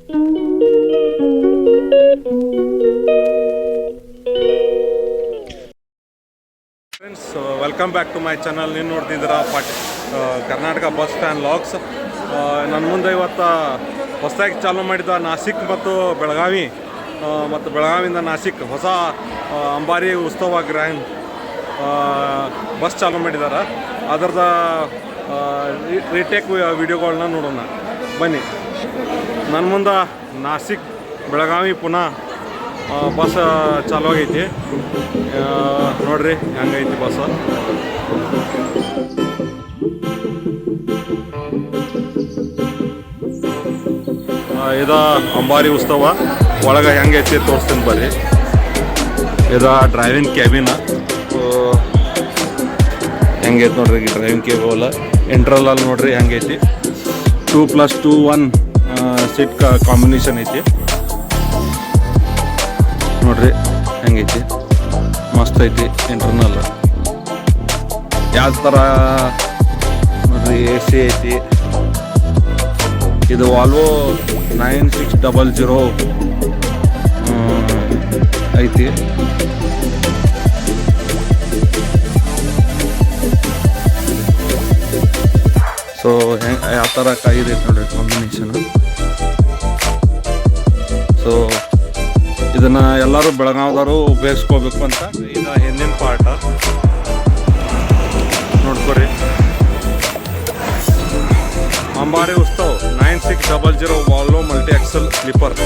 Friends, welcome back to my channel. ನೀವು ನೋಡ್ತಿದ್ದೀರಾ Karnataka bus stand logs. ನನ್ನ ಮುಂದೆ ಇವತ್ತು ಹೊಸದಾಗಿ ಚಾಲೂ ಮಾಡಿದ ನಾಸಿಕ್ ಮತ್ತು ಬೆಳಗಾವಿ ಮತ್ತು ಬೆಳಗಾವಿಯಿಂದ ನಾಸಿಕ್ ಹೊಸ ಅಂಬಾರಿ ಉತ್ಸವ ಗ್ರ್ಯಾಂಡ್ ಬಸ್ ಚಾಲೂ ಮಾಡಿದ್ದಾರೆ. ಅದರದ ರೀಟೇಕ್ ವಿಡಿಯೋಗಳನ್ನ ನೋಡೋಣ ಬನ್ನಿ. ನನ್ನ ಮುಂದೆ ನಾಸಿಕ್ ಬೆಳಗಾವಿ ಪುನಃ ಬಸ್ ಚಾಲೂ ಆಗೈತಿ. ನೋಡ್ರಿ ಹೆಂಗೈತಿ ಬಸ್. ಇದು ಅಂಬಾರಿ ಉತ್ಸವ ಒಳಗೆ ಹೆಂಗೈತಿ ತೋರಿಸ್ತೀನಿ ಬರ್ರಿ. ಇದು ಡ್ರೈವಿಂಗ್ ಕ್ಯಾಬಿನ ಹೆಂಗೈತಿ ನೋಡ್ರಿ. ಡ್ರೈವಿಂಗ್ ಕೇಬಲ್ ಎಂಟ್ರಲಲ್ಲಿ ನೋಡ್ರಿ ಹೆಂಗೈತಿ. 2+2 1 ಸೀಟ್ ಕಾಂಬಿನೇಷನ್ ಐತಿ ನೋಡ್ರಿ ಹೆಂಗೈತಿ. ಮಸ್ತ್ ಐತಿ ಇಂಟರ್ನಲ್. ಯಾವ ಥರ ನೋಡ್ರಿ AC ಐತಿ. ಇದು ವಾಲ್ವೋ 9600 ಐತಿ. ಸೊ ಯಾವ ಥರ ಕಾಯಿದೆ ನೋಡ್ರಿ ಕಾಂಬಿನೇಷನ್. ಸೊ ಇದನ್ನು ಎಲ್ಲರೂ ಬೆಳಗಾವದವರು ಉಪಯೋಗಿಸ್ಕೋಬೇಕು ಅಂತ. ಇದು ಹಿಂದಿನ party ನೋಡ್ಕೊರಿ. Ambari Utsav 9600 Volvo multi axle sleeper.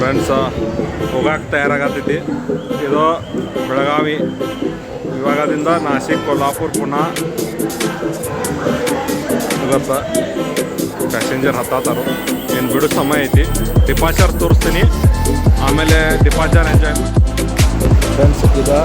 Friends, ಹೋಗಕ್ಕೆ ತಯಾರಾಗತ್ತೈತಿ. ಇದು ಬೆಳಗಾವಿ ವಿಭಾಗದಿಂದ ನಾಸಿಕ್, ಕೊಲ್ಲಾಪುರ, ಪುಣೆ ಹೋಗತ್ತ. ಪ್ಯಾಸೆಂಜರ್ ಹತ್ತಾತಾರು. ಏನು ಬಿಡೋ ಸಮಯ ಐತಿ. ಡಿಪಾರ್ಚರ್ ತೋರಿಸ್ತೀನಿ, ಆಮೇಲೆ ಡಿಪಾರ್ಚರ್ ಎಂಜಾಯ್. ಫ್ರೆಂಡ್ಸ್, ಇದು